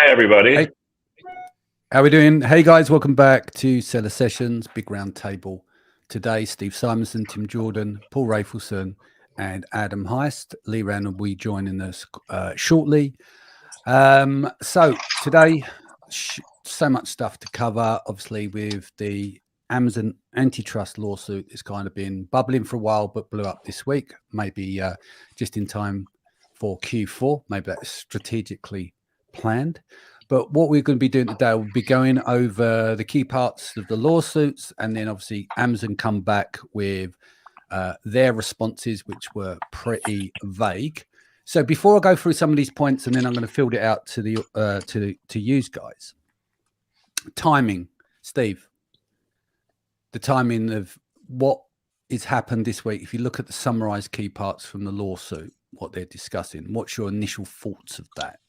Hi, everybody. Hey, how we doing? Hey guys, welcome back to Seller Sessions, Big Round Table. Today, Steve Simonson, Tim Jordan, Paul Rafelson, and Adam Hiest. Liran will be joining us shortly. So today, so much stuff to cover. Obviously, with the Amazon antitrust lawsuit, it's kind of been bubbling for a while, but blew up this week. Maybe just in time for Q4. Maybe that's strategically planned. But what we're going to be doing today, we'll be going over the key parts of the lawsuits, and then obviously Amazon come back with their responses, which were pretty vague. So before I go through some of these points, and then I'm going to field it out to the to you guys. Timing, Steve. The timing of what has happened this week. If you look at the summarized key parts from the lawsuit, what they're discussing, what's your initial thoughts of that?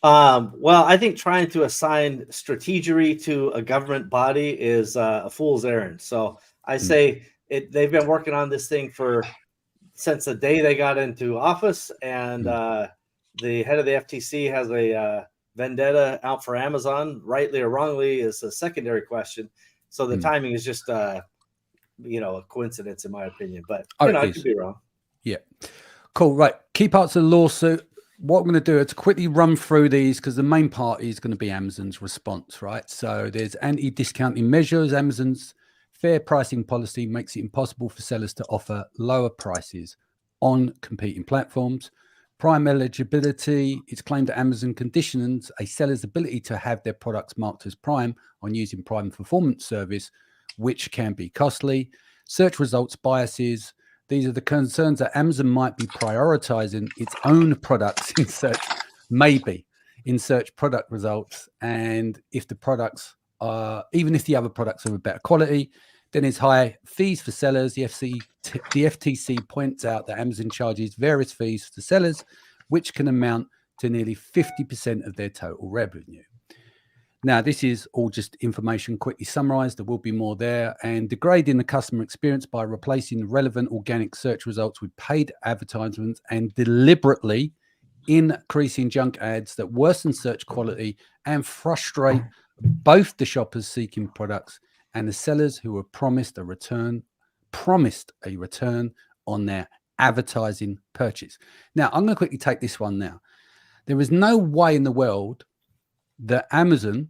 Well, I think trying to assign strategery to a government body is a fool's errand. So I say they've been working on this thing since the day they got into office, and the head of the FTC has a vendetta out for Amazon, rightly or wrongly, is a secondary question. So the timing is just a coincidence, in my opinion. But I could be wrong. Yeah, cool. Right, key parts of the lawsuit. What I'm going to do is quickly run through these because the main part is going to be Amazon's response, right? So there's anti-discounting measures. Amazon's fair pricing policy makes it impossible for sellers to offer lower prices on competing platforms. Prime eligibility. It's claimed that Amazon conditions a seller's ability to have their products marked as Prime on using Prime performance service, which can be costly. Search results biases. These are the concerns that Amazon might be prioritizing its own products in search, maybe in search product results. And if the products are, even if the other products are of better quality, then there's high fees for sellers. The FTC points out that Amazon charges various fees to sellers, which can amount to nearly 50% of their total revenue. Now, this is all just information quickly summarized. There will be more there. And degrading the customer experience by replacing relevant organic search results with paid advertisements and deliberately increasing junk ads that worsen search quality and frustrate both the shoppers seeking products and the sellers who were promised a return on their advertising purchase. Now, I'm going to quickly take this one now. There is no way in the world that Amazon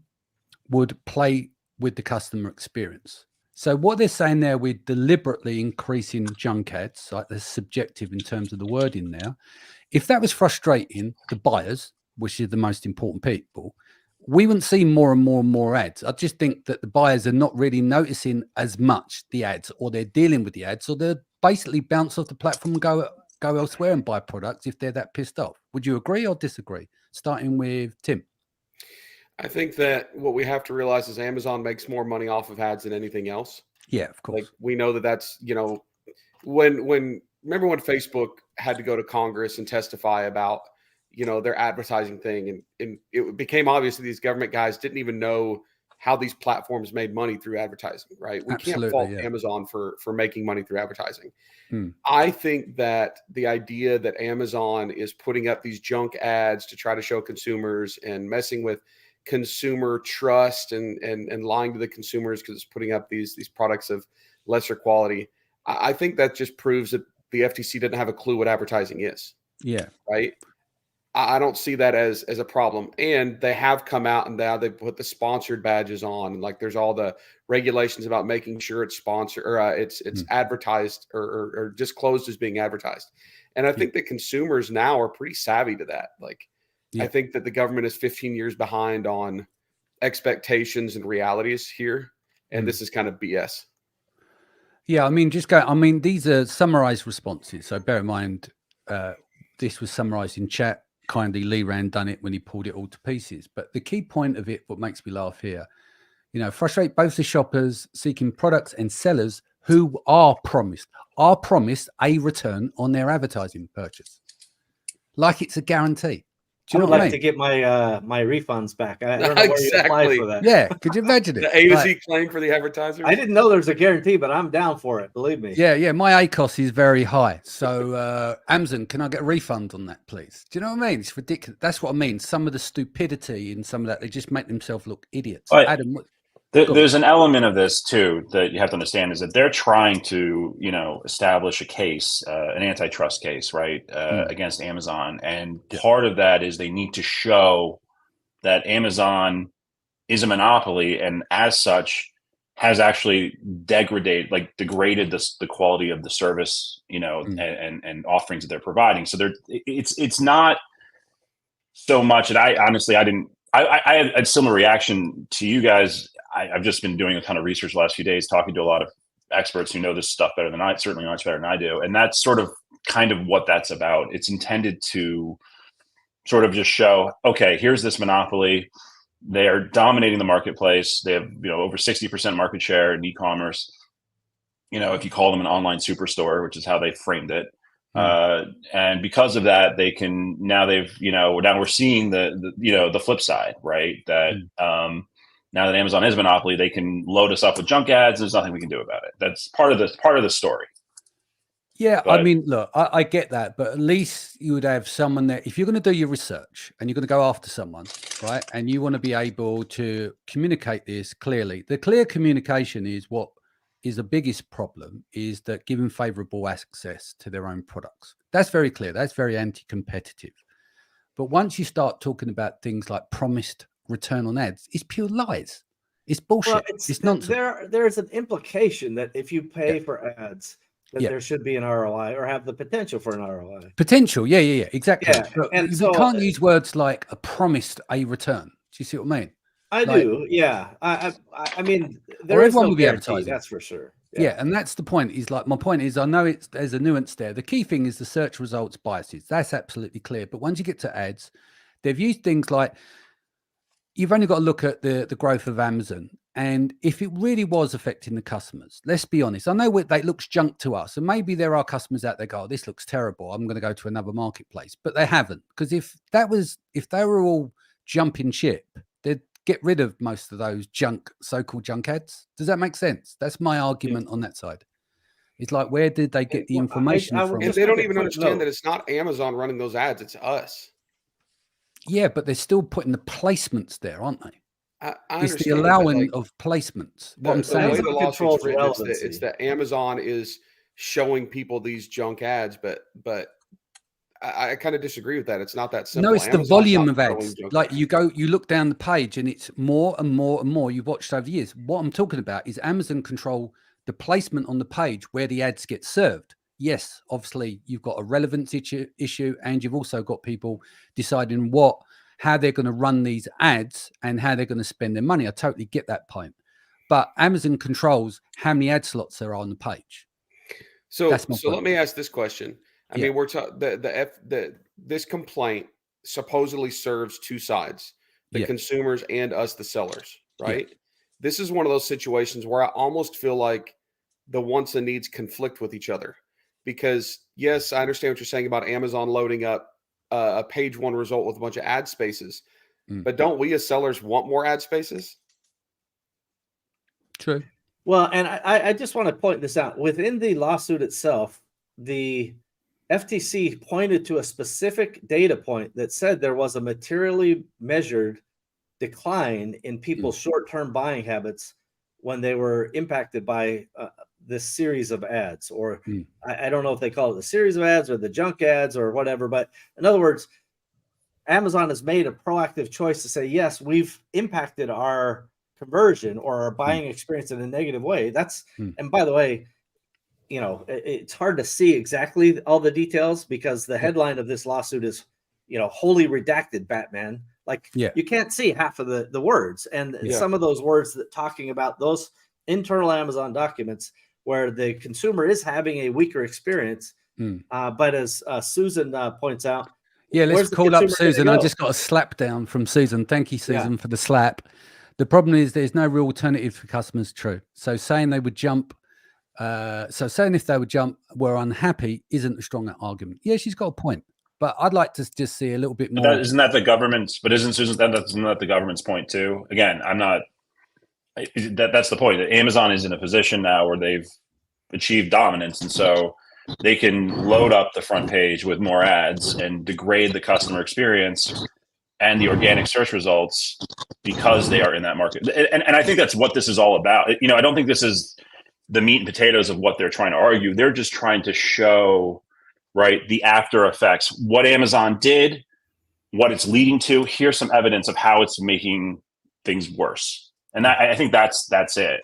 would play with the customer experience. So what they're saying there, we're deliberately increasing junk ads, like they're subjective in terms of the wording there. If that was frustrating the buyers, which is the most important people, we wouldn't see more and more and more ads. I just think that the buyers are not really noticing as much the ads, or they're dealing with the ads, or they're basically bounce off the platform and go elsewhere and buy products if they're that pissed off. Would you agree or disagree? Starting with Tim. I think that what we have to realize is Amazon makes more money off of ads than anything else. Yeah, of course. Like, we know that's, remember when Facebook had to go to Congress and testify about, their advertising thing. And it became obvious that these government guys didn't even know how these platforms made money through advertising, right? We can't fault Amazon for making money through advertising. I think that the idea that Amazon is putting up these junk ads to try to show consumers and messing with consumer trust and lying to the consumers because it's putting up these products of lesser quality, I think that just proves that the FTC didn't have a clue what advertising is. Yeah. Right. I don't see that as a problem. And they have come out and now they put the sponsored badges on. And like, there's all the regulations about making sure it's sponsored or it's advertised or disclosed as being advertised. And I think that consumers now are pretty savvy to that. Like, I think that the government is 15 years behind on expectations and realities here. And this is kind of BS. Yeah. I mean, these are summarized responses. So bear in mind, this was summarized in chat. Kindly, Liran done it when he pulled it all to pieces. But the key point of it, what makes me laugh here, frustrate both the shoppers seeking products and sellers who are promised a return on their advertising purchase. Like it's a guarantee. Do you I know would what I like mean? to get my my refunds back. I don't know where you apply Exactly. for that. Yeah, could you imagine it? The A to Like, Z claim for the advertisers. I didn't know there's a guarantee, but I'm down for it. Believe me. yeah, my ACOS is very high. So Amazon, can I get a refund on that, please? Do you know what I mean? It's ridiculous. That's what I mean. Some of the stupidity in some of that, they just make themselves look idiots. But Adam, there's an element of this too that you have to understand is that they're trying to, establish a case, an antitrust case, right, against Amazon, and part of that is they need to show that Amazon is a monopoly, and as such, has actually degraded the quality of the service, and offerings that they're providing. So it's not so much. And I honestly, I had a similar reaction to you guys. I've just been doing a ton of research the last few days, talking to a lot of experts who know this stuff better than I, certainly much better than I do. And that's sort of kind of what that's about. It's intended to sort of just show, okay, here's this monopoly. They are dominating the marketplace. They have, over 60% market share in e-commerce. If you call them an online superstore, which is how they framed it. And because of that, they can, now we're seeing the flip side, right? That, now that Amazon is a monopoly, they can load us up with junk ads. And there's nothing we can do about it. That's part of the story. Yeah, but, I mean, look, I get that, but at least you would have someone there. If you're going to do your research and you're going to go after someone, right, and you want to be able to communicate this clearly, the clear communication is what is the biggest problem, is that giving favorable access to their own products. That's very clear. That's very anti-competitive. But once you start talking about things like promised return on ads, it's pure lies. It's bullshit. Well, it's nonsense. There's an implication that if you pay for ads, that there should be an ROI or have the potential for an ROI. Potential, yeah, exactly. Yeah. And you can't use words like a promised a return. Do you see what I mean? I do, yeah. I mean, there is no guarantee, that's for sure. Yeah, and that's the point. Is like, my point is, I know there's a nuance there. The key thing is the search results biases. That's absolutely clear. But once you get to ads, they've used things like, you've only got to look at the growth of Amazon. And if it really was affecting the customers, let's be honest. I know that looks junk to us, and maybe there are customers out there go, oh, this looks terrible, I'm going to go to another marketplace. But they haven't, because if they were all jumping ship, they'd get rid of most of those so-called junk ads. Does that make sense? That's my argument on that side. It's like, where did they get the information from? And they don't even understand that it's not Amazon running those ads, it's us. Yeah, but they're still putting the placements there, aren't they? It's the allowing of placements. What I'm saying, the lawsuit's written, it's that Amazon is showing people these junk ads, but I kind of disagree with that. It's not that simple. No, it's the volume of ads. Like you look down the page, and it's more and more and more. You've watched over years. What I'm talking about is Amazon control the placement on the page where the ads get served. Yes, obviously you've got a relevance issue, and you've also got people deciding how they're going to run these ads and how they're going to spend their money. I totally get that point. But Amazon controls how many ad slots there are on the page. So let me ask this question. I mean, we're this complaint supposedly serves two sides, the consumers and us, the sellers, right? Yeah. This is one of those situations where I almost feel like the wants and needs conflict with each other. Because yes, I understand what you're saying about Amazon loading up a page one result with a bunch of ad spaces, but don't we as sellers want more ad spaces? True. Well, and I just want to point this out. Within the lawsuit itself, the FTC pointed to a specific data point that said there was a materially measured decline in people's short-term buying habits when they were impacted by this series of ads, or I don't know if they call it the series of ads or the junk ads or whatever. But in other words, Amazon has made a proactive choice to say, yes, we've impacted our conversion or our buying experience in a negative way. And by the way, it's hard to see exactly all the details because the headline of this lawsuit is, wholly redacted Batman. Like you can't see half of the words. And some of those words that talking about those internal Amazon documents where the consumer is having a weaker experience. But as Susan points out, let's call up Susan. I just got a slap down from Susan. Thank you, Susan, for the slap. The problem is there's no real alternative for customers. True. So saying they would jump, if they would jump, were unhappy isn't a strong argument. Yeah, she's got a point. But I'd like to just see a little bit more. Isn't that the government's? But isn't that the government's point too? Again, I'm not. That's the point. Amazon is in a position now where they've achieved dominance, and so they can load up the front page with more ads and degrade the customer experience and the organic search results because they are in that market. And I think that's what this is all about. I don't think this is the meat and potatoes of what they're trying to argue. They're just trying to show, right, the after effects, what Amazon did, what it's leading to. Here's some evidence of how it's making things worse. And I think that's it.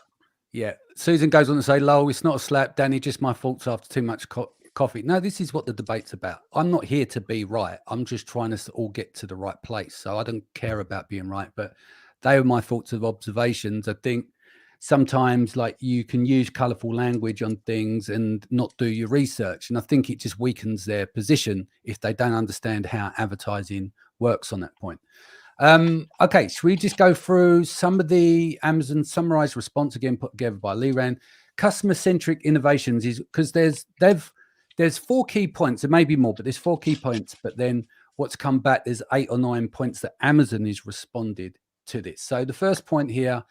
Yeah. Susan goes on to say, "Lol, it's not a slap, Danny, just my faults after too much coffee." No, this is what the debate's about. I'm not here to be right. I'm just trying to all get to the right place. So I don't care about being right, but they are my thoughts of observations. I think sometimes like you can use colorful language on things and not do your research. And I think it just weakens their position if they don't understand how advertising works on that point. Okay, should we just go through some of the Amazon summarized response again, put together by Liran? Customer-centric innovations is because there's 4 key points. There may be more, but there's 4 key points. But then what's come back, there's 8 or 9 points that Amazon has responded to this. So the first point here,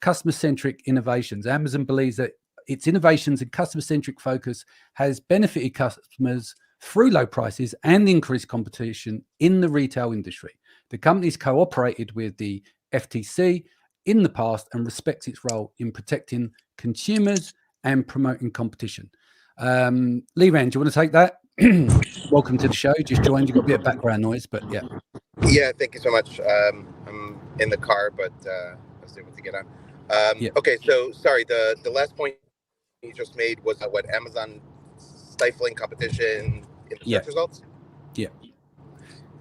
customer-centric innovations. Amazon believes that its innovations and customer-centric focus has benefited customers through low prices and increased competition in the retail industry. The company's cooperated with the FTC in the past and respects its role in protecting consumers and promoting competition. Liran, do you want to take that? Welcome to the show. Just joined. You've got a bit of background noise, but yeah. Yeah, thank you so much. I'm in the car, but I was able to get on. Okay, so sorry, the last point you just made was what Amazon stifling competition in the search results? Yeah.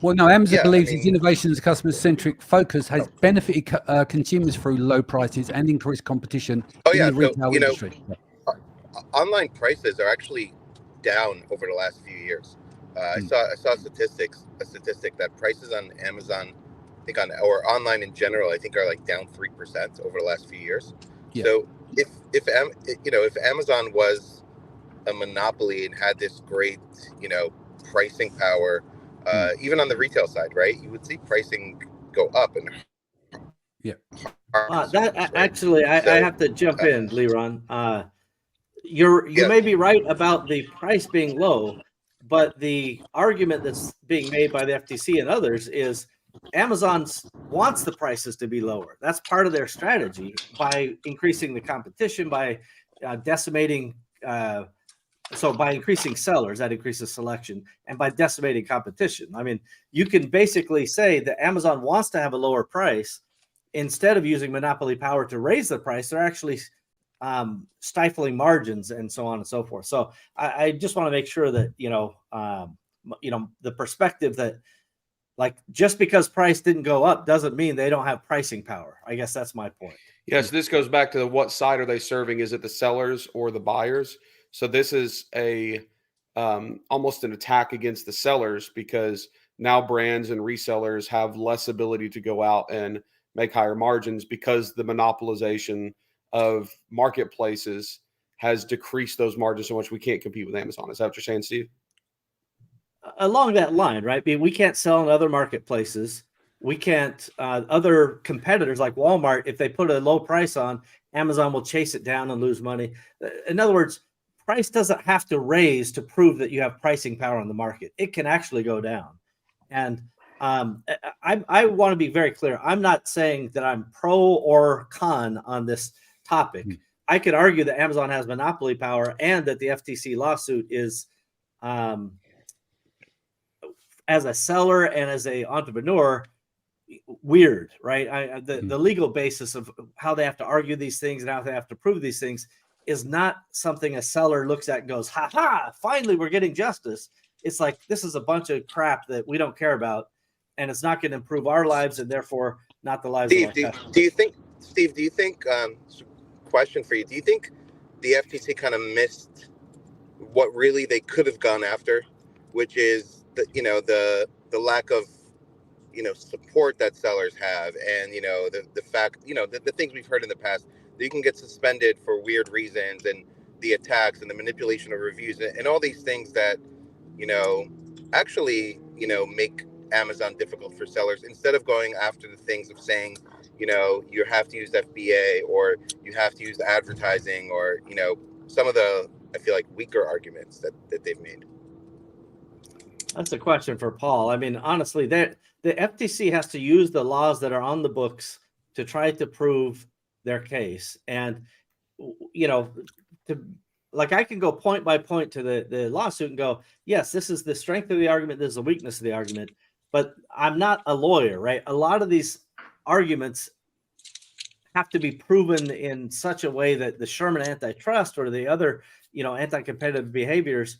Well, no, Amazon believes its innovations and customer-centric focus has benefited consumers through low prices and increased competition in the retail industry. Online prices are actually down over the last few years. I saw a statistic that prices on Amazon, I think or online in general, I think are like down 3% over the last few years. Yeah. So if Amazon was a monopoly and had this great pricing power, even on the retail side, right, you would see pricing go up. And actually, I have to jump in, Liran. You may be right about the price being low, but the argument that's being made by the FTC and others is Amazon wants the prices to be lower. That's part of their strategy by increasing the competition, by decimating. So by increasing sellers, that increases selection, and by decimating competition. I mean, you can basically say that Amazon wants to have a lower price. Instead of using monopoly power to raise the price, they're actually stifling margins and so on and so forth. So I just want to make sure that the perspective that like just because price didn't go up doesn't mean they don't have pricing power. I guess that's my point. Yes, this goes back to what side are they serving? Is it the sellers or the buyers? So this is almost an attack against the sellers because now brands and resellers have less ability to go out and make higher margins because the monopolization of marketplaces has decreased those margins so much we can't compete with Amazon. Is that what you're saying, Steve? Along that line, right? I mean, we can't sell in other marketplaces. We can't, other competitors like Walmart, if they put a low price on, Amazon will chase it down and lose money. In other words, price doesn't have to raise to prove that you have pricing power on the market. It can actually go down. And I want to be very clear. I'm not saying that I'm pro or con on this topic. I could argue that Amazon has monopoly power and that the FTC lawsuit is, as a seller and as an entrepreneur, weird, right? The legal basis of how they have to argue these things and how they have to prove these things is not something a seller looks at and goes, ha ha, finally we're getting justice. It's like, this is a bunch of crap that we don't care about, and it's not going to improve our lives and therefore not the lives of our customers. Do you think, question for you, do you think the FTC kind of missed what really they could have gone after, which is the lack of support that sellers have, and the fact the things we've heard in the past that you can get suspended for weird reasons, and the attacks and the manipulation of reviews and all these things that actually make Amazon difficult for sellers, instead of going after the things of saying, you have to use FBA, or you have to use advertising, or, some of the, I feel like, weaker arguments that they've made. That's a question for Paul. I mean, honestly, the FTC has to use the laws that are on the books to try to prove their case. And, I can go point by point to the lawsuit and go, yes, this is the strength of the argument, this is the weakness of the argument, but I'm not a lawyer, right? A lot of these arguments have to be proven in such a way that the Sherman antitrust or the other, anti-competitive behaviors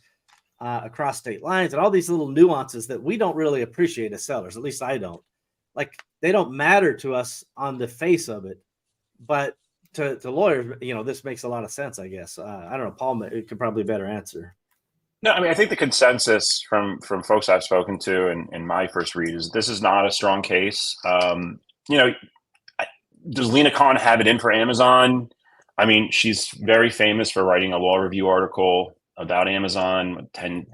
across state lines and all these little nuances that we don't really appreciate as sellers, at least I don't. They don't matter to us on the face of it, but to lawyers, this makes a lot of sense, I guess. I don't know, Paul, it could probably better answer. No, I mean, I think the consensus from folks I've spoken to in my first read is this is not a strong case. Does Lina Khan have it in for Amazon? I mean, she's very famous for writing a law review article about Amazon 10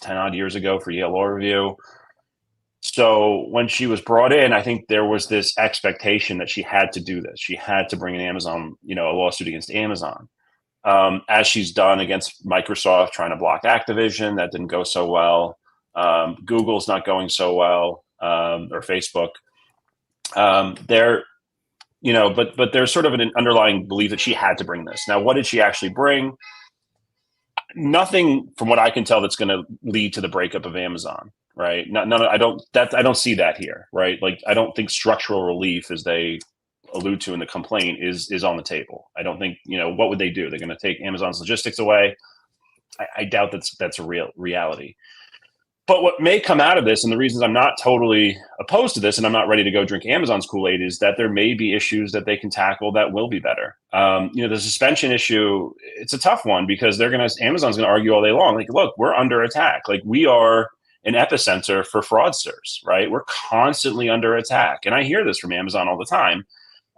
odd years ago for Yale Law Review. So when she was brought in, I think there was this expectation that she had to do this. She had to bring an Amazon, a lawsuit against Amazon, as she's done against Microsoft trying to block Activision. That didn't go so well. Google's not going so well, or Facebook. But there's sort of an underlying belief that she had to bring this. Now, what did she actually bring? Nothing, from what I can tell, that's going to lead to the breakup of Amazon, right? I don't see that here, right? I don't think structural relief, as they allude to in the complaint, is on the table. I don't think, what would they do? They're going to take Amazon's logistics away. I doubt that's a real reality. But what may come out of this, and the reasons I'm not totally opposed to this and I'm not ready to go drink Amazon's Kool-Aid, is that there may be issues that they can tackle that will be better. The suspension issue, it's a tough one because Amazon's going to argue all day long. Look, we're under attack. We are an epicenter for fraudsters, right? We're constantly under attack. And I hear this from Amazon all the time.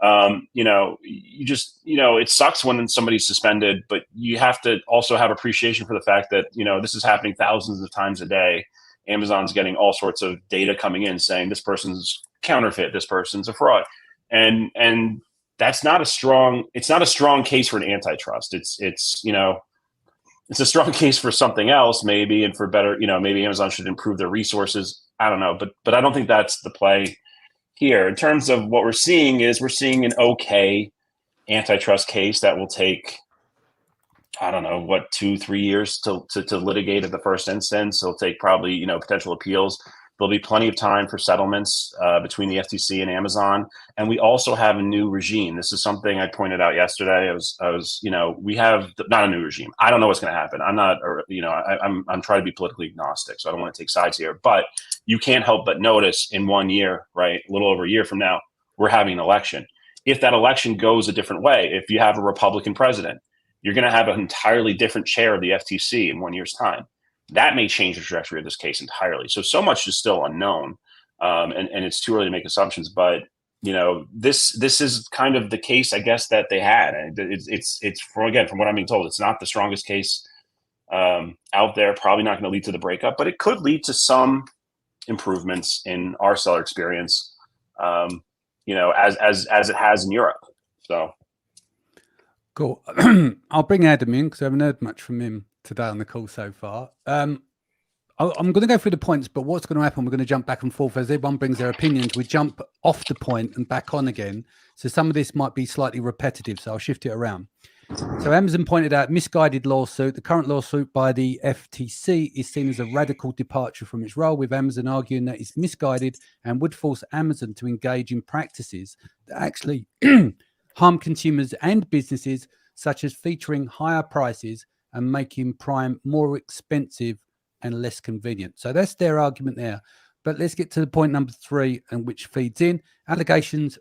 It sucks when somebody's suspended, but you have to also have appreciation for the fact that, this is happening thousands of times a day. Amazon's getting all sorts of data coming in saying this person's counterfeit, this person's a fraud. And it's not a strong case for an antitrust. It's a strong case for something else, maybe, and for better, maybe Amazon should improve their resources. I don't know, but I don't think that's the play here. In terms of what we're seeing an okay antitrust case that will take, 2-3 years to litigate at the first instance. It'll take probably, potential appeals. There'll be plenty of time for settlements between the FTC and Amazon. And we also have a new regime. This is something I pointed out yesterday. We have not a new regime. I don't know what's going to happen. I'm not, I'm trying to be politically agnostic, so I don't want to take sides here. But you can't help but notice in 1 year, right, a little over a year from now, we're having an election. If that election goes a different way, if you have a Republican president, you're going to have an entirely different chair of the FTC in 1 year's time. That may change the trajectory of this case entirely. So much is still unknown, and it's too early to make assumptions. But this is kind of the case, I guess, that they had. And it's from what I'm being told, it's not the strongest case out there. Probably not going to lead to the breakup, but it could lead to some improvements in our seller experience, as it has in Europe. So. Cool. I'll bring Adam in because I haven't heard much from him today on the call so far. I'm going to go through the points, but what's going to happen, we're going to jump back and forth as everyone brings their opinions. We jump off the point and back on again. So some of this might be slightly repetitive, so I'll shift it around. So Amazon pointed out misguided lawsuit. The current lawsuit by the FTC is seen as a radical departure from its role, with Amazon arguing that it's misguided and would force Amazon to engage in practices that actually harm consumers and businesses, such as featuring higher prices and making Prime more expensive and less convenient. So that's their argument there. But let's get to the point number 3, and which feeds in allegations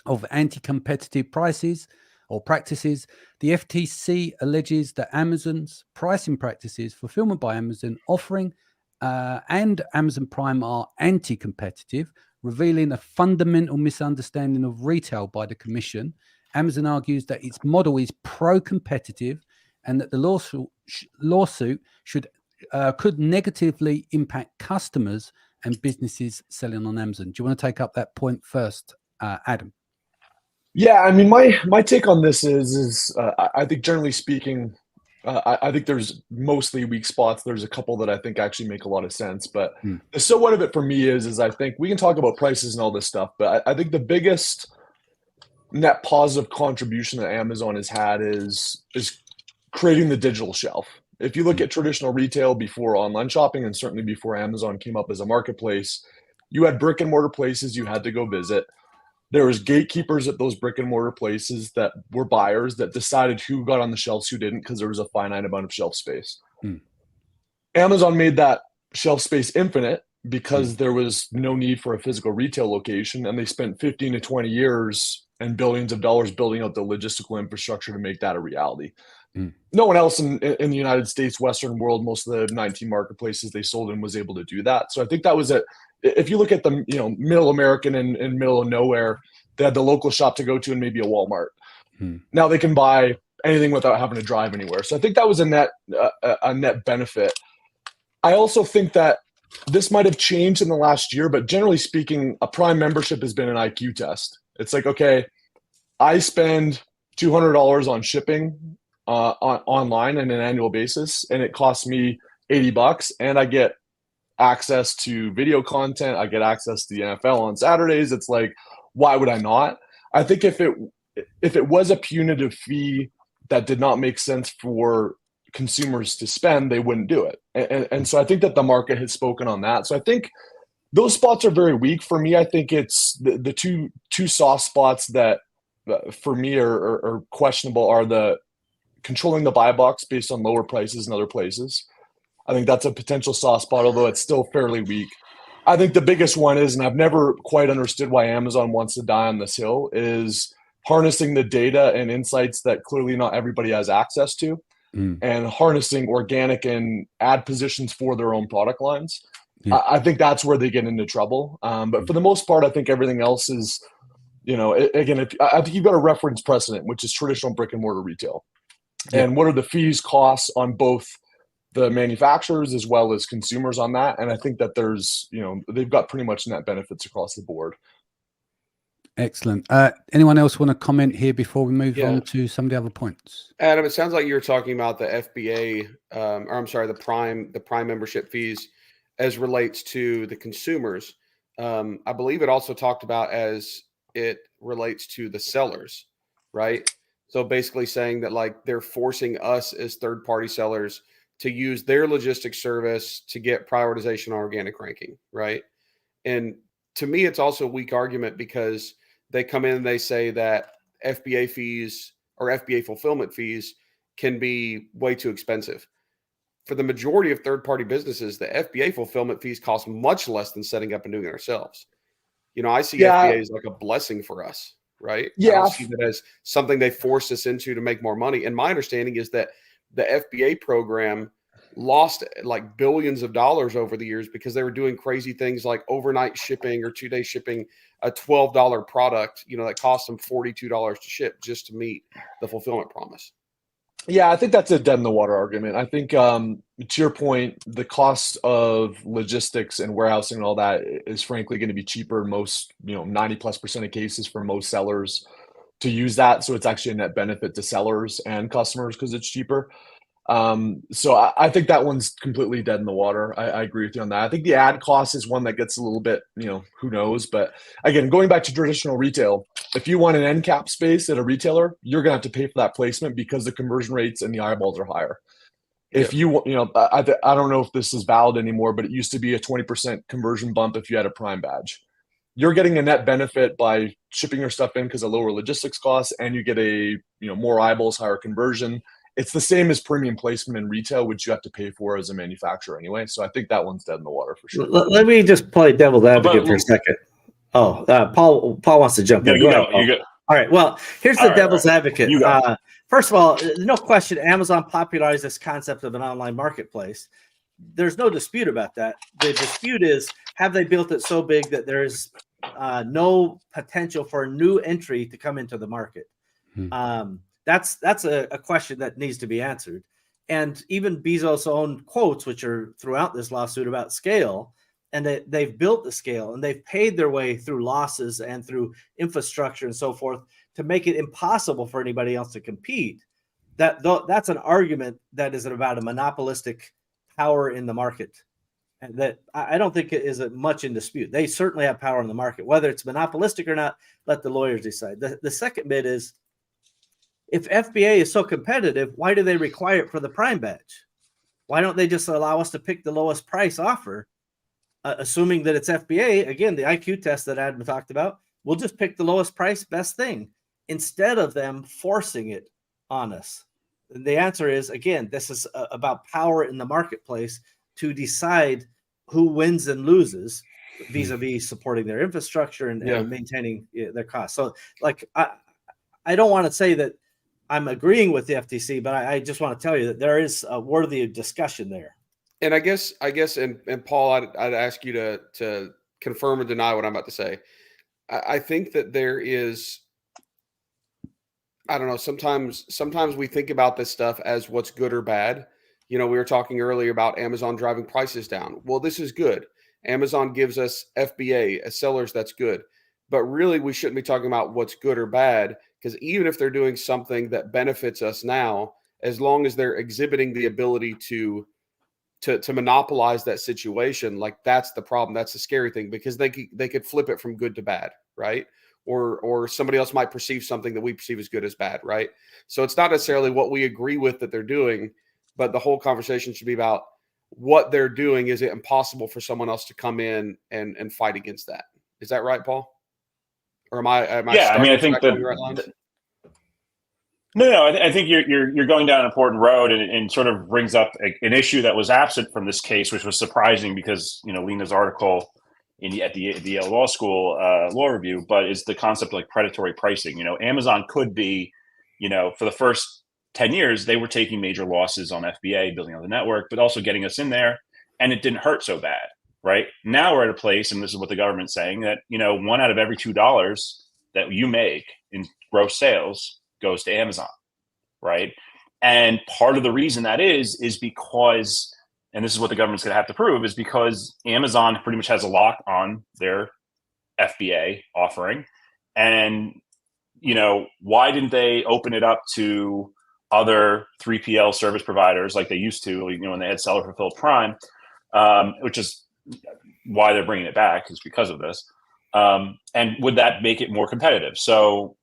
of anti-competitive prices or practices. The FTC alleges that Amazon's pricing practices, fulfillment by Amazon, offering and Amazon Prime are anti-competitive, revealing a fundamental misunderstanding of retail by the Commission. Amazon argues that its model is pro-competitive and that the lawsuit should could negatively impact customers and businesses selling on Amazon. Do you want to take up that point first, Adam? Yeah, I mean, my take on this is I think generally speaking, I think there's mostly weak spots. There's a couple that I think actually make a lot of sense, but the so what of it for me is I think we can talk about prices and all this stuff, but I think the biggest net positive contribution that Amazon has had is creating the digital shelf. If you look at traditional retail before online shopping, and certainly before Amazon came up as a marketplace, you had brick and mortar places you had to go visit. There was gatekeepers at those brick and mortar places that were buyers that decided who got on the shelves, who didn't, because there was a finite amount of shelf space. Amazon made that shelf space infinite because there was no need for a physical retail location, and they spent 15 to 20 years and billions of dollars building out the logistical infrastructure to make that a reality. No one else in the United States, Western world, most of the 19 marketplaces they sold in was able to do that. So I think that was it. If you look at the middle American and middle of nowhere, they had the local shop to go to and maybe a Walmart. Now they can buy anything without having to drive anywhere. So I think that was a net benefit. I also think that this might have changed in the last year, but generally speaking, a Prime membership has been an IQ test. It's like, okay, I spend $200 on shipping online on an annual basis, and it costs me $80, and I get access to video content. I get access to the NFL on Saturdays. It's like, why would I not? I think if it was a punitive fee that did not make sense for consumers to spend, they wouldn't do it. And so I think that the market has spoken on that. So I think those spots are very weak for me. I think it's the two soft spots that for me are questionable are the controlling the buy box based on lower prices in other places. I think that's a potential soft spot, although it's still fairly weak. I think the biggest one is, and I've never quite understood why Amazon wants to die on this hill, is harnessing the data and insights that clearly not everybody has access to, and harnessing organic and ad positions for their own product lines. I think that's where they get into trouble. But for the most part, I think everything else is, again, I think you've got a reference precedent, which is traditional brick and mortar retail. And what are the fees, costs on both the manufacturers as well as consumers on that? And I think that there's, they've got pretty much net benefits across the board. Excellent. Anyone else want to comment here before we move on to some of the other points? Adam, it sounds like you're talking about the FBA, or I'm sorry, the Prime membership fees as relates to the consumers. I believe it also talked about as it relates to the sellers, right? So basically saying that like they're forcing us as third-party sellers to use their logistics service to get prioritization on organic ranking, right? And to me, it's also a weak argument because they come in and they say that FBA fees or FBA fulfillment fees can be way too expensive. For the majority of third-party businesses, the FBA fulfillment fees cost much less than setting up and doing it ourselves. I see FBA as like a blessing for us, right? I don't see that as something they forced us into to make more money. And my understanding is that the FBA program lost like billions of dollars over the years because they were doing crazy things like overnight shipping or 2-day shipping a $12 product, that cost them $42 to ship just to meet the fulfillment promise. Yeah, I think that's a dead in the water argument. I think to your point, the cost of logistics and warehousing and all that is frankly going to be cheaper in most, 90+% of cases for most sellers to use that. So it's actually a net benefit to sellers and customers because it's cheaper. So I think that one's completely dead in the water. I agree with you on that. I think the ad cost is one that gets a little bit, who knows. But again, going back to traditional retail, if you want an end cap space at a retailer, you're going to have to pay for that placement because the conversion rates and the eyeballs are higher. If you, I don't know if this is valid anymore, but it used to be a 20% conversion bump if you had a Prime badge. You're getting a net benefit by shipping your stuff in because of lower logistics costs, and you get a, more eyeballs, higher conversion. It's the same as premium placement in retail, which you have to pay for as a manufacturer anyway. So I think that one's dead in the water for sure. Let me just play devil's advocate for a second. Paul wants to jump in. Go ahead. All right. Well, here's the devil's advocate. First of all, no question, Amazon popularized this concept of an online marketplace. There's no dispute about that. The dispute is, have they built it so big that there's no potential for a new entry to come into the market? That's a question that needs to be answered. And even Bezos' own quotes, which are throughout this lawsuit about scale, and they've built the scale and they've paid their way through losses and through infrastructure and so forth to make it impossible for anybody else to compete. That's an argument that is about a monopolistic power in the market. And that I don't think it is much in dispute. They certainly have power in the market. Whether it's monopolistic or not, let the lawyers decide. The second bit is, if FBA is so competitive, why do they require it for the Prime badge? Why don't they just allow us to pick the lowest price offer, assuming that it's FBA? Again, the IQ test that Adam talked about, we'll just pick the lowest price, best thing, instead of them forcing it on us. And the answer is, again, this is about power in the marketplace to decide who wins and loses vis-a-vis supporting their infrastructure and maintaining their costs. So, like, I don't want to say that I'm agreeing with the FTC, but I just want to tell you that there is a worthy discussion there. And I guess, and Paul, I'd ask you to confirm or deny what I'm about to say. I think that there is, I don't know, sometimes we think about this stuff as what's good or bad. You know, we were talking earlier about Amazon driving prices down. Well, this is good. Amazon gives us FBA as sellers. That's good. But really, we shouldn't be talking about what's good or bad, because even if they're doing something that benefits us now, as long as they're exhibiting the ability to monopolize that situation, like, that's the problem. That's the scary thing, because they could flip it from good to bad, right? Or somebody else might perceive something that we perceive as good as bad, right? So it's not necessarily what we agree with that they're doing, but the whole conversation should be about what they're doing. Is it impossible for someone else to come in and fight against that? Is that right, Paul? Or am I? Yeah, I mean, I think that. Right lines? No, I think you're going down an important road, and sort of brings up an issue that was absent from this case, which was surprising because, you know, Lena's article at the Yale Law School law review, but it's the concept of like predatory pricing. You know, Amazon could be, you know, for the first 10 years, they were taking major losses on FBA, building on the network, but also getting us in there, and it didn't hurt so bad, right? Now we're at a place, and this is what the government's saying, that, you know, 1 out of every $2 that you make in gross sales goes to Amazon, right? And part of the reason that is because, and this is what the government's going to have to prove, is because Amazon pretty much has a lock on their FBA offering. And, you know, why didn't they open it up to other 3PL service providers like they used to, you know, when they had seller fulfilled Prime, which is why they're bringing it back, is because of this. And would that make it more competitive? So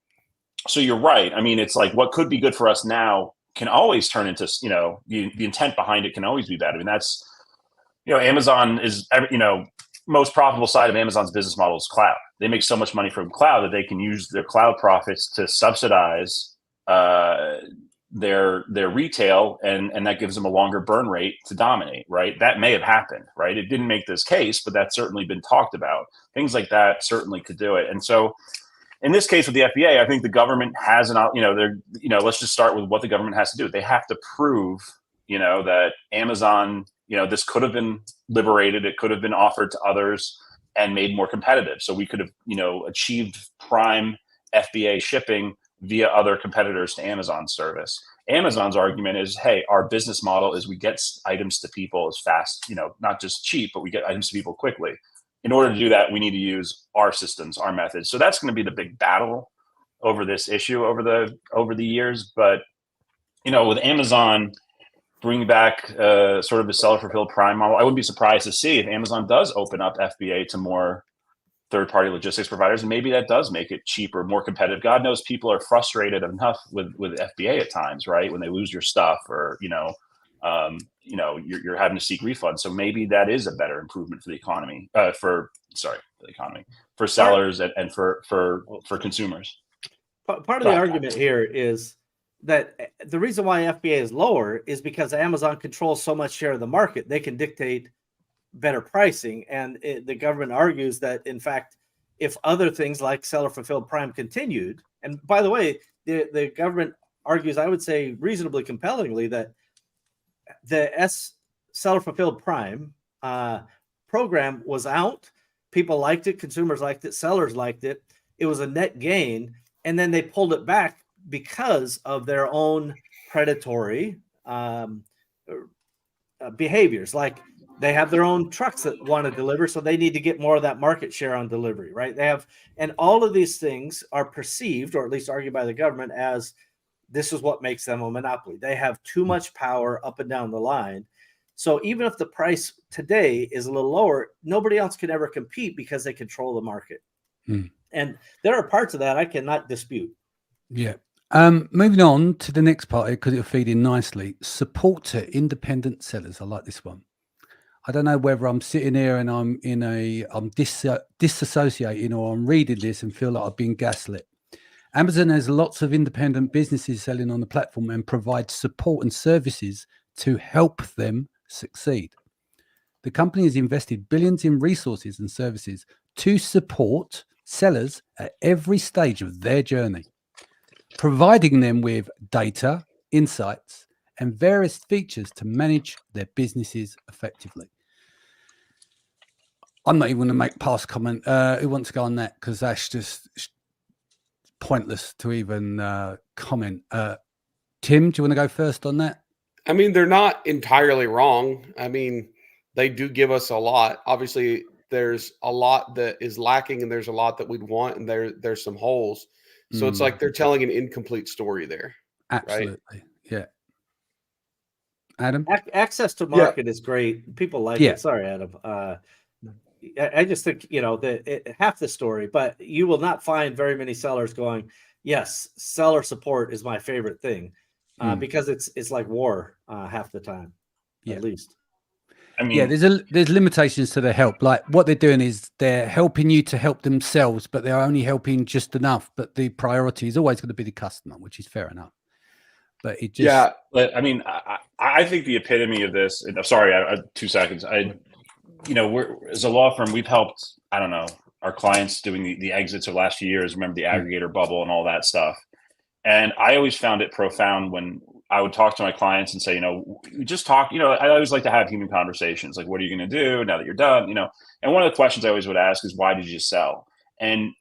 you're right. I mean, it's like, what could be good for us now can always turn into, you know, the intent behind it can always be bad. I mean, that's, you know, Amazon is, you know, most profitable side of Amazon's business model is cloud. They make so much money from cloud that they can use their cloud profits to subsidize their retail, and that gives them a longer burn rate to dominate, right? That may have happened, right? It didn't make this case, but that's certainly been talked about. Things like that certainly could do it. And so in this case with the FBA, I think the government has let's just start with what the government has to do. They have to prove, you know, that Amazon, you know, this could have been liberated. It could have been offered to others and made more competitive. So we could have, you know, achieved prime FBA shipping via other competitors to Amazon's service. Amazon's argument is, hey, our business model is we get items to people as fast, you know, not just cheap, but we get items to people quickly. In order to do that, we need to use our systems, our methods. So that's going to be the big battle over this issue over the years. But, you know, with Amazon bringing back sort of the seller fulfilled Prime model, I wouldn't be surprised to see if Amazon does open up FBA to more third-party logistics providers, and maybe that does make it cheaper, more competitive. God knows people are frustrated enough with FBA at times, right? When they lose your stuff, or you're having to seek refunds. So maybe that is a better improvement for the economy, for sellers and for consumers. Part of the argument here is that the reason why FBA is lower is because Amazon controls so much share of the market. They can dictate better pricing, and the government argues that, in fact, if other things like seller fulfilled Prime continued, and by the way, the government argues, I would say reasonably compellingly, that the seller fulfilled Prime program was out. People liked it, consumers liked it, sellers liked it. It was a net gain, and then they pulled it back because of their own predatory behaviors. Like they have their own trucks that want to deliver, so they need to get more of that market share on delivery, right? They have, and all of these things are perceived, or at least argued by the government, as this is what makes them a monopoly. They have too much power up and down the line. So even if the price today is a little lower, nobody else can ever compete because they control the market. And there are parts of that I cannot dispute. Yeah. Moving on to the next part, because it'll feed in nicely. Support to independent sellers. I like this one. I don't know whether I'm sitting here and I'm disassociating, or I'm reading this and feel like I've been gaslit. Amazon has lots of independent businesses selling on the platform and provides support and services to help them succeed. The company has invested billions in resources and services to support sellers at every stage of their journey, providing them with data, insights, and various features to manage their businesses effectively. I'm not even going to make past comment. Who wants to go on that? Because that's just pointless to even comment. Tim, do you want to go first on that? I mean, they're not entirely wrong. I mean, they do give us a lot. Obviously, there's a lot that is lacking, and there's a lot that we'd want, and there's some holes. So it's like they're telling an incomplete story there. Absolutely. Right? Yeah. Adam? Access to market is great. People like it. Sorry, Adam. I just think, half the story, but you will not find very many sellers going, yes, seller support is my favorite thing, because it's like war half the time, at least. I mean, there's limitations to their help. Like what they're doing is they're helping you to help themselves, but they're only helping just enough. But the priority is always going to be the customer, which is fair enough. But it just, but I mean, I think the epitome of this. And I'm sorry, 2 seconds. We're, as a law firm, we've helped, I don't know, our clients doing the exits of the last few years. Remember the aggregator bubble and all that stuff. And I always found it profound when I would talk to my clients and say, we just talk, I always like to have human conversations. Like, what are you going to do now that you're done? And one of the questions I always would ask is, why did you sell? And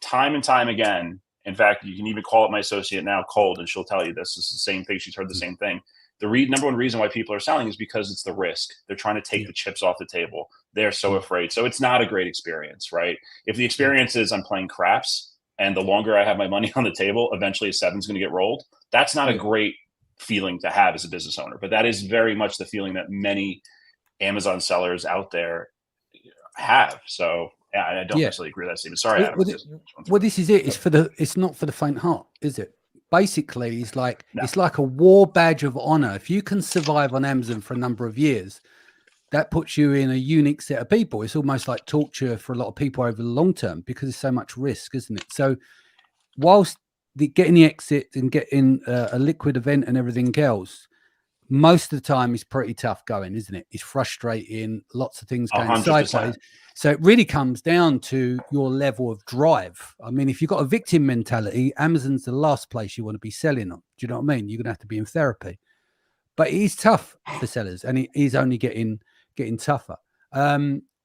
time again, in fact, you can even call up my associate now, Cold, and she'll tell you this. It's the same thing. She's heard the same thing. The number one reason why people are selling is because it's the risk. They're trying to take the chips off the table. They're so afraid. So it's not a great experience, right? If the experience is I'm playing craps and the longer I have my money on the table, eventually a 7's going to get rolled. That's not a great feeling to have as a business owner, but that is very much the feeling that many Amazon sellers out there have. So I don't necessarily agree with that statement. Sorry, Adam. Well, this is it. It's not for the faint heart, is it? Basically, it's like a war badge of honor. If you can survive on Amazon for a number of years, that puts you in a unique set of people. It's almost like torture for a lot of people over the long term because there's so much risk, isn't it? So whilst getting the exit and getting a liquid event and everything else, most of the time is pretty tough going, isn't it? It's frustrating, lots of things going 100%. sideways. So it really comes down to your level of drive. I mean, if you've got a victim mentality, Amazon's the last place you want to be selling on. Do you know what I mean? You're going to have to be in therapy. But it is tough for sellers, and it is only getting tougher.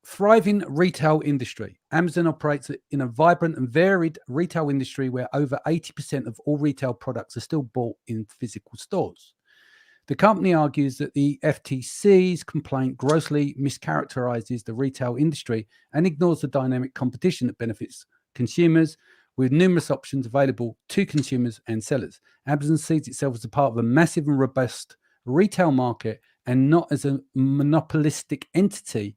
Thriving retail industry. Amazon operates in a vibrant and varied retail industry where over 80% of all retail products are still bought in physical stores. The company argues that the FTC's complaint grossly mischaracterizes the retail industry and ignores the dynamic competition that benefits consumers, with numerous options available to consumers and sellers. Amazon sees itself as a part of a massive and robust retail market and not as a monopolistic entity,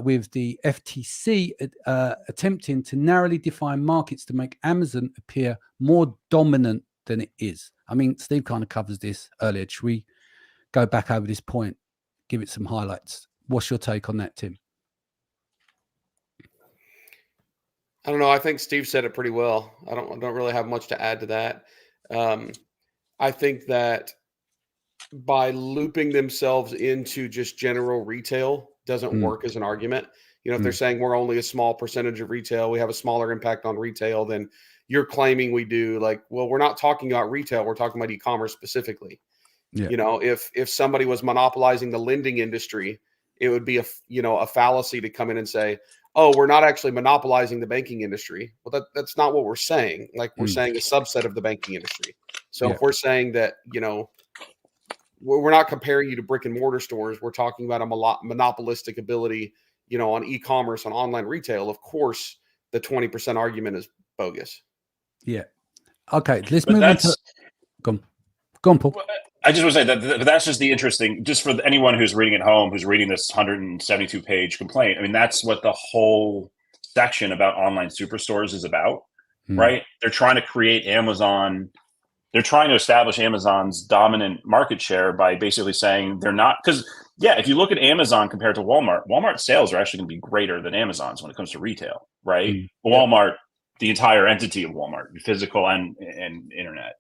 with the FTC attempting to narrowly define markets to make Amazon appear more dominant than it is. I mean, Steve kind of covers this earlier. Should we go back over this point, give it some highlights? What's your take on that, Tim? I don't know. I think Steve said it pretty well. I don't really have much to add to that. I think that by looping themselves into just general retail doesn't work as an argument. If they're saying we're only a small percentage of retail, we have a smaller impact on retail than you're claiming we do. Like, well, we're not talking about retail. We're talking about e-commerce specifically. Yeah. If somebody was monopolizing the lending industry, it would be a fallacy to come in and say, oh, we're not actually monopolizing the banking industry. Well, that's not what we're saying. Like, we're saying a subset of the banking industry. So if we're saying that, we're not comparing you to brick and mortar stores. We're talking about a monopolistic ability, you know, on e-commerce, on online retail. Of course, the 20% argument is bogus. Yeah. Okay. Let's move on to. Go on, Paul. I just want to say that that's just the interesting, just for anyone who's reading at home, who's reading this 172-page complaint. I mean, that's what the whole section about online superstores is about, right? They're trying to create Amazon. They're trying to establish Amazon's dominant market share by basically saying they're not, because if you look at Amazon compared to Walmart, Walmart's sales are actually going to be greater than Amazon's when it comes to retail, right? Walmart, the entire entity of Walmart, physical and internet.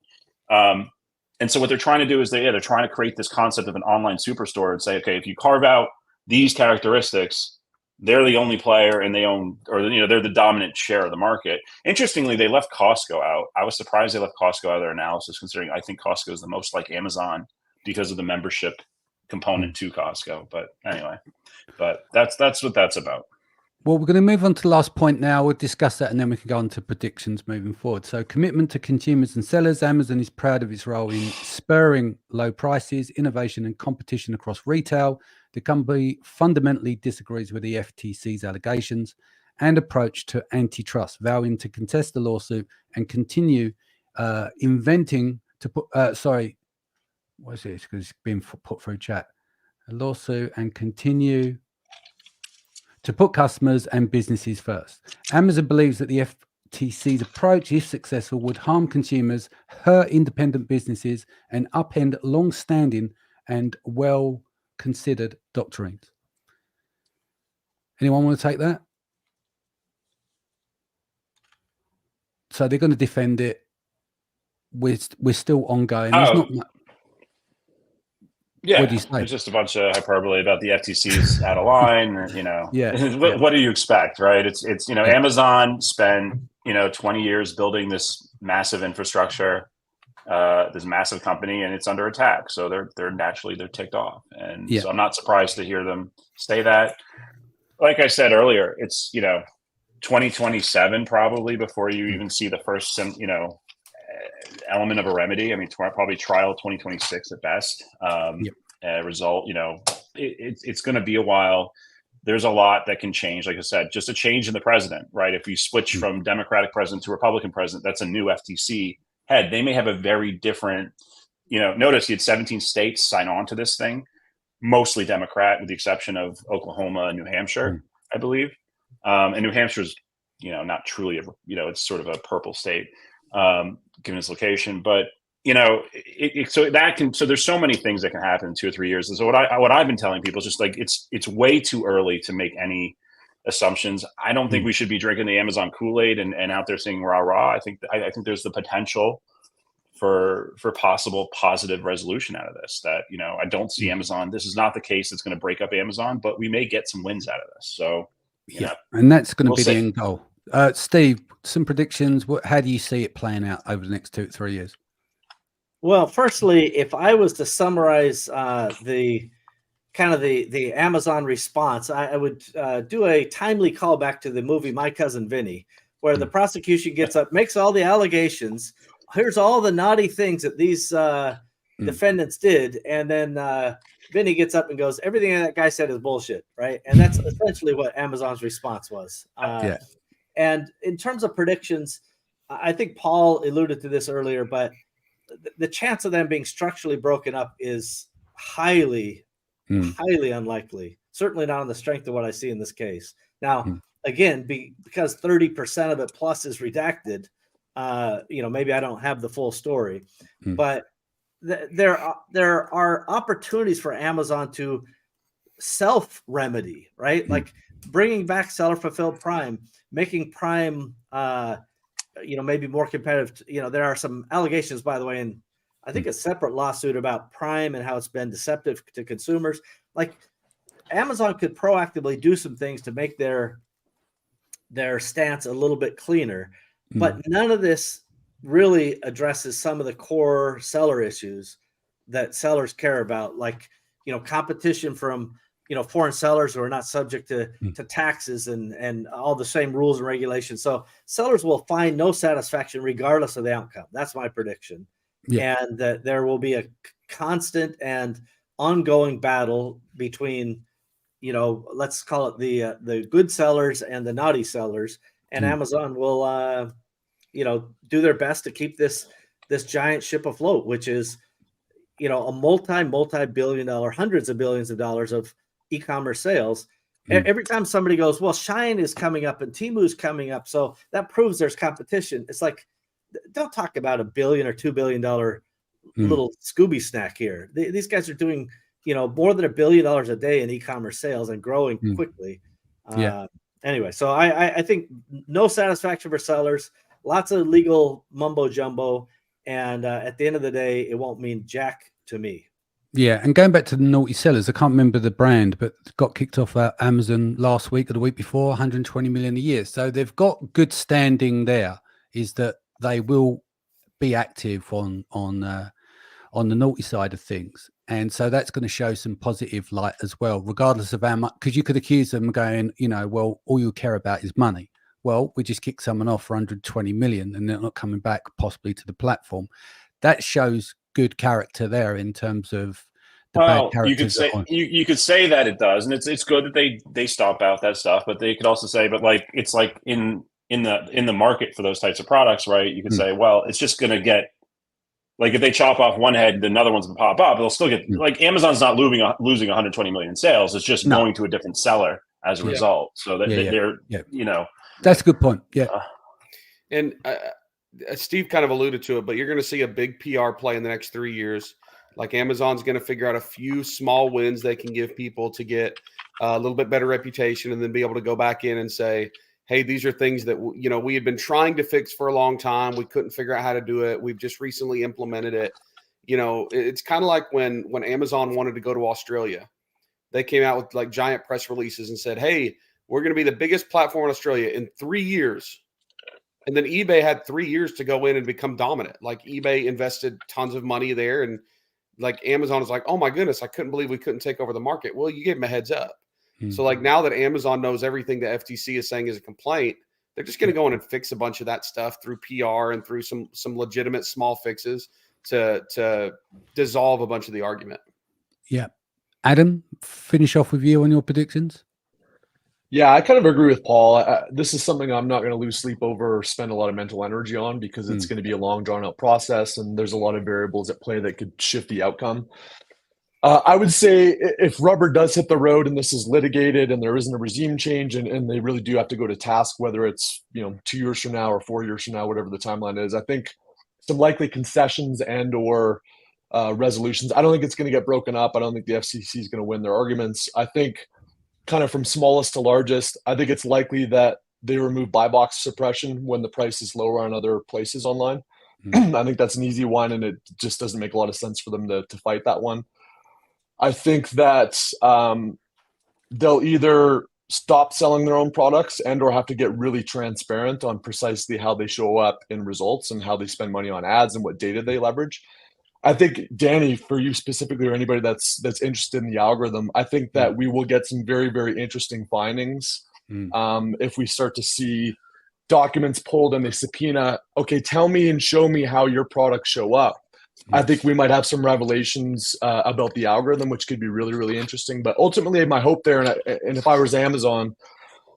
And so what they're trying to do is they're trying to create this concept of an online superstore and say, okay, if you carve out these characteristics, they're the only player and they own, or, you know, they're the dominant share of the market. Interestingly, they left Costco out. I was surprised they left Costco out of their analysis, considering I think Costco is the most like Amazon because of the membership component to Costco. But anyway, that's what that's about. Well, we're going to move on to the last point now. We'll discuss that and then we can go on to predictions moving forward. So commitment to consumers and sellers. Amazon is proud of its role in spurring low prices, innovation and competition across retail. The company fundamentally disagrees with the FTC's allegations and approach to antitrust, vowing to contest the lawsuit and continue inventing to put, what is this? Because it's been put through chat. A lawsuit and continue to put customers and businesses first. Amazon believes that the FTC's approach, if successful, would harm consumers, hurt independent businesses, and upend long-standing and well-considered doctrines. Anyone want to take that? So they're going to defend it. We're still ongoing. There's not much. Yeah, what do you say? It's just a bunch of hyperbole about the FTC's out of line, or, you know. What do you expect, right? It's you know, Amazon spent, you know, 20 years building this massive infrastructure, this massive company, and it's under attack. So they're naturally ticked off, and so I'm not surprised to hear them say that. Like I said earlier, it's, you know, 2027 probably before you even see the first, you know, element of a remedy. I mean, probably trial 2026 at best. Result, you know, it's going to be a while. There's a lot that can change. Like I said, just a change in the president, right? If you switch from Democratic president to Republican president, that's a new FTC head. They may have a very different, you know, notice he had 17 states sign on to this thing, mostly Democrat, with the exception of Oklahoma and New Hampshire, I believe. And New Hampshire's, you know, not truly, you know, it's sort of a purple state, given its location. But, you know, so there's so many things that can happen in 2 or 3 years. And so what I've been telling people is just like, it's way too early to make any assumptions. I don't think we should be drinking the Amazon Kool-Aid and out there singing rah rah. I think there's the potential for possible positive resolution out of this. That, you know, I don't see Amazon. This is not the case that's going to break up Amazon, but we may get some wins out of this. So and that's going to be the end goal. Steve, some predictions. How do you see it playing out over the next 2 to 3 years? Well, firstly, if I was to summarize the Amazon response, I would do a timely callback to the movie My Cousin Vinny, where the prosecution gets up, makes all the allegations. Here's all the naughty things that these defendants did, and then Vinny gets up and goes, everything that guy said is bullshit, right? And that's essentially what Amazon's response was. And in terms of predictions, I think Paul alluded to this earlier, but the chance of them being structurally broken up is highly unlikely. Certainly not on the strength of what I see in this case. Now, again, because 30% of it plus is redacted, you know, maybe I don't have the full story, but there are opportunities for Amazon to self-remedy, right? Like bringing back seller fulfilled Prime, making Prime, you know, maybe more competitive. You know, there are some allegations, by the way, and I think a separate lawsuit about Prime and how it's been deceptive to consumers. Like Amazon could proactively do some things to make their stance a little bit cleaner, but none of this really addresses some of the core seller issues that sellers care about, like, you know, competition from, you know, foreign sellers who are not subject to taxes and all the same rules and regulations. So sellers will find no satisfaction regardless of the outcome. That's my prediction. and that there will be a constant and ongoing battle between, let's call it the good sellers and the naughty sellers, and Amazon will, do their best to keep this giant ship afloat, which is, a multi-billion dollar, hundreds of billions of dollars of e-commerce sales. Every time somebody goes, well, Shine is coming up and Temu's coming up, so that proves there's competition. It's like, don't talk about $1 billion or $2 billion little Scooby snack here. These guys are doing, more than $1 billion a day in e-commerce sales and growing quickly. Anyway, so I think no satisfaction for sellers, lots of legal mumbo jumbo, and at the end of the day, it won't mean jack to me. Yeah, and going back to the naughty sellers, I can't remember the brand, but got kicked off at Amazon last week or the week before, 120 million a year. So they've got good standing there. Is that they will be active on the naughty side of things, and so that's going to show some positive light as well, regardless of how much. Because you could accuse them going, well, all you care about is money. Well, we just kicked someone off for 120 million, and they're not coming back possibly to the platform. That shows good character there in terms of the bad characters. You could say that it does, and it's good that they stomp out that stuff. But they could also say, but like it's like in the market for those types of products, right? You could say, well, it's just going to get like if they chop off one head, then another one's going to pop up. They'll still get like Amazon's not losing 120 million in sales. It's just going to a different seller as a result. So that they're that's a good point. Yeah, and. Steve kind of alluded to it, but you're going to see a big PR play in the next 3 years. Like Amazon's going to figure out a few small wins they can give people to get a little bit better reputation, and then be able to go back in and say, hey, these are things that, we had been trying to fix for a long time. We couldn't figure out how to do it. We've just recently implemented it. It's kind of like when Amazon wanted to go to Australia, they came out with like giant press releases and said, hey, we're going to be the biggest platform in Australia in 3 years. And then eBay had 3 years to go in and become dominant. Like eBay invested tons of money there. And like Amazon is like, oh my goodness, I couldn't believe we couldn't take over the market. Well, you gave them a heads up. So like now that Amazon knows everything the FTC is saying is a complaint, they're just going to go in and fix a bunch of that stuff through PR and through some legitimate small fixes to dissolve a bunch of the argument. Yeah. Adam, finish off with you on your predictions. Yeah, I kind of agree with Paul. This is something I'm not going to lose sleep over or spend a lot of mental energy on, because it's going to be a long, drawn-out process, and there's a lot of variables at play that could shift the outcome. I would say if rubber does hit the road and this is litigated and there isn't a regime change and they really do have to go to task, whether it's 2 years from now or 4 years from now, whatever the timeline is, I think some likely concessions and or resolutions. I don't think it's going to get broken up. I don't think the FCC is going to win their arguments. I think kind of from smallest to largest, I think it's likely that they remove buy box suppression when the price is lower on other places online. I think that's an easy one, and it just doesn't make a lot of sense for them to fight that one. I think that they'll either stop selling their own products and or have to get really transparent on precisely how they show up in results and how they spend money on ads and what data they leverage. I think, Danny, for you specifically, or anybody that's interested in the algorithm, I think that we will get some very, very interesting findings if we start to see documents pulled and they subpoena, okay, tell me and show me how your products show up. I think we might have some revelations about the algorithm, which could be really, really interesting. But ultimately, my hope there, and if I was Amazon,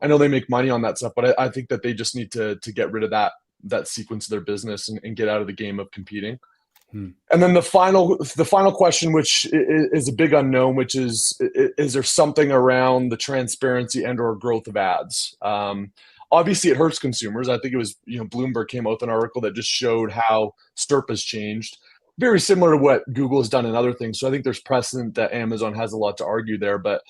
I know they make money on that stuff, but I think that they just need to get rid of that sequence of their business and get out of the game of competing. And then the final question, which is a big unknown, which is there something around the transparency and or growth of ads? Obviously, it hurts consumers. I think it was, Bloomberg came out with an article that just showed how STRP has changed. Very similar to what Google has done in other things. So I think there's precedent that Amazon has a lot to argue there. But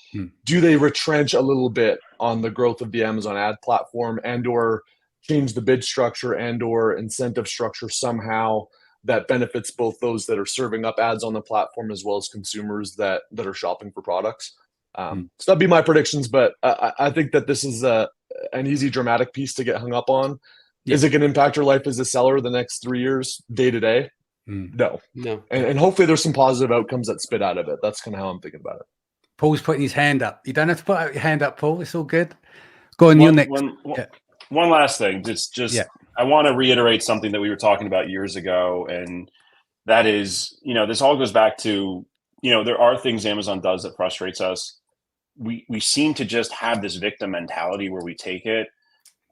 do they retrench a little bit on the growth of the Amazon ad platform and or change the bid structure and or incentive structure somehow that benefits both those that are serving up ads on the platform as well as consumers that are shopping for products? So that'd be my predictions. But I think that this is an easy dramatic piece to get hung up on. Is it going to impact your life as a seller the next 3 years, day to day? No. And hopefully there's some positive outcomes that spit out of it. That's kind of how I'm thinking about it. Paul's putting his hand up. You don't have to put out your hand up, Paul. It's all good. Go on, you're next. One last thing. Just I want to reiterate something that we were talking about years ago, and that is, this all goes back to, there are things Amazon does that frustrates us. We seem to just have this victim mentality where we take it.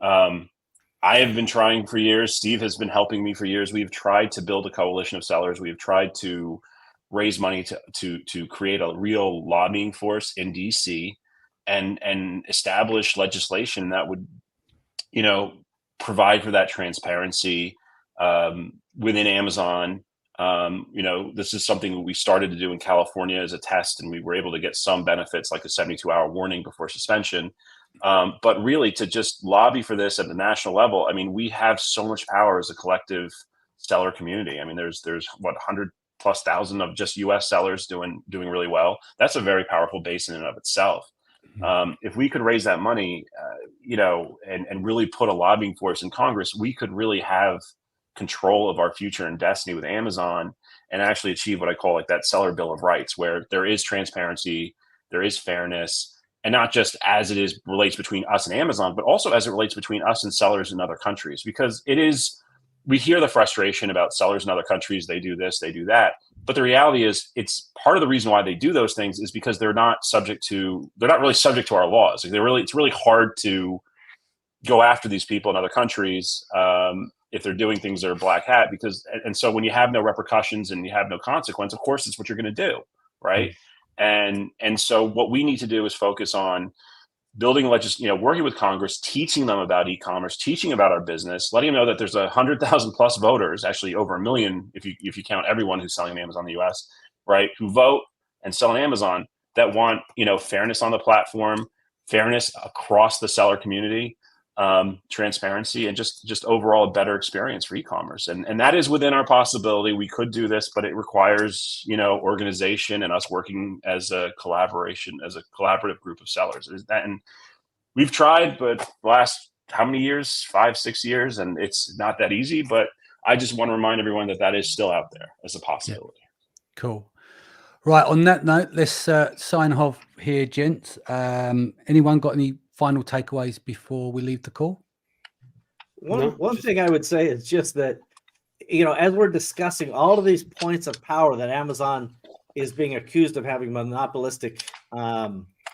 I have been trying for years. Steve has been helping me for years. We've tried to build a coalition of sellers. We've tried to raise money to create a real lobbying force in DC and establish legislation that would, provide for that transparency within Amazon. This is something we started to do in California as a test, and we were able to get some benefits like a 72-hour warning before suspension. But really to just lobby for this at the national level, I mean, we have so much power as a collective seller community. I mean, there's what 100,000+ of just US sellers doing really well. That's a very powerful base in and of itself. If we could raise that money, and really put a lobbying force in Congress, we could really have control of our future and destiny with Amazon and actually achieve what I call like that seller bill of rights, where there is transparency, there is fairness, and not just as it is relates between us and Amazon, but also as it relates between us and sellers in other countries, because we hear the frustration about sellers in other countries. They do this, they do that. But the reality is, it's part of the reason why they do those things is because they're not really subject to our laws. Like it's really hard to go after these people in other countries if they're doing things that are black hat, and so when you have no repercussions and you have no consequence, of course, it's what you're going to do. Right. And so what we need to do is focus on building working with Congress, teaching them about e-commerce, teaching about our business, letting them know that there's 100,000+ voters, actually over 1 million if you count everyone who's selling on Amazon in the US, right, who vote and sell on Amazon, that want fairness on the platform, fairness across the seller community, transparency, and just overall a better experience for e-commerce. And that is within our possibility. We could do this, but it requires organization and us working as a collaborative group of sellers. And we've tried, but the last how many years, 5-6 years, and it's not that easy. But I just want to remind everyone that is still out there as a possibility. Yeah. Cool. Right, on that note, let's sign off here, gents. Anyone got any final takeaways before we leave the call? One thing I would say is just that, as we're discussing all of these points of power that Amazon is being accused of having monopolistic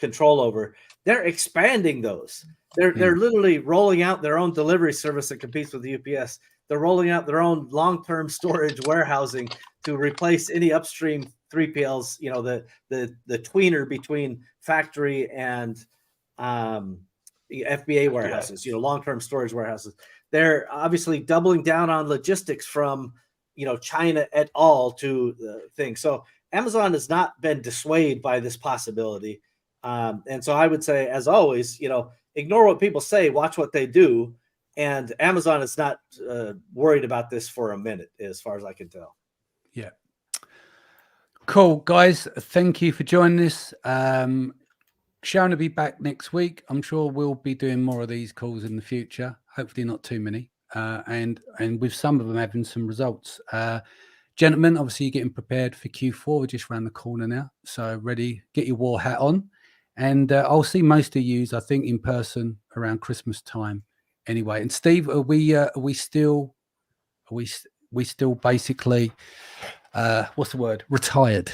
control over, they're expanding those. They're literally rolling out their own delivery service that competes with the UPS. They're rolling out their own long-term storage warehousing to replace any upstream 3PLs, the tweener between factory and FBA warehouses, long-term storage warehouses. They're obviously doubling down on logistics from, China et al. To the thing. So Amazon has not been dissuaded by this possibility. And so I would say, as always, ignore what people say, watch what they do. And Amazon is not worried about this for a minute, as far as I can tell. Yeah. Cool, guys. Thank you for joining us. Sharon will be back next week. I'm sure we'll be doing more of these calls in the future. Hopefully not too many. And with some of them having some results. Gentlemen, obviously you're getting prepared for Q4. We're just around the corner now. So ready, get your war hat on. And I'll see most of you, I think, in person around Christmas time anyway. And Steve, are we still basically, what's the word, retired?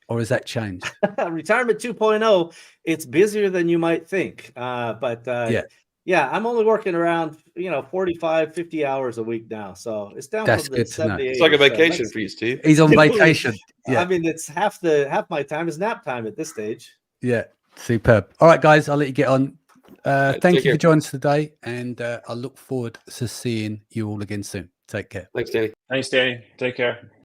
Or has that changed? Retirement 2.0, it's busier than you might think. Yeah, I'm only working around, 45, 50 hours a week now. So it's down That's from the 78. It's like a vacation for you, Steve. He's on vacation. Yeah. I mean, it's half my time is nap time at this stage. Yeah, superb. All right, guys, I'll let you get on. Thank you care. for joining us today. And I look forward to seeing you all again soon. Take care. Thanks, Danny. Thanks, Danny. Take care.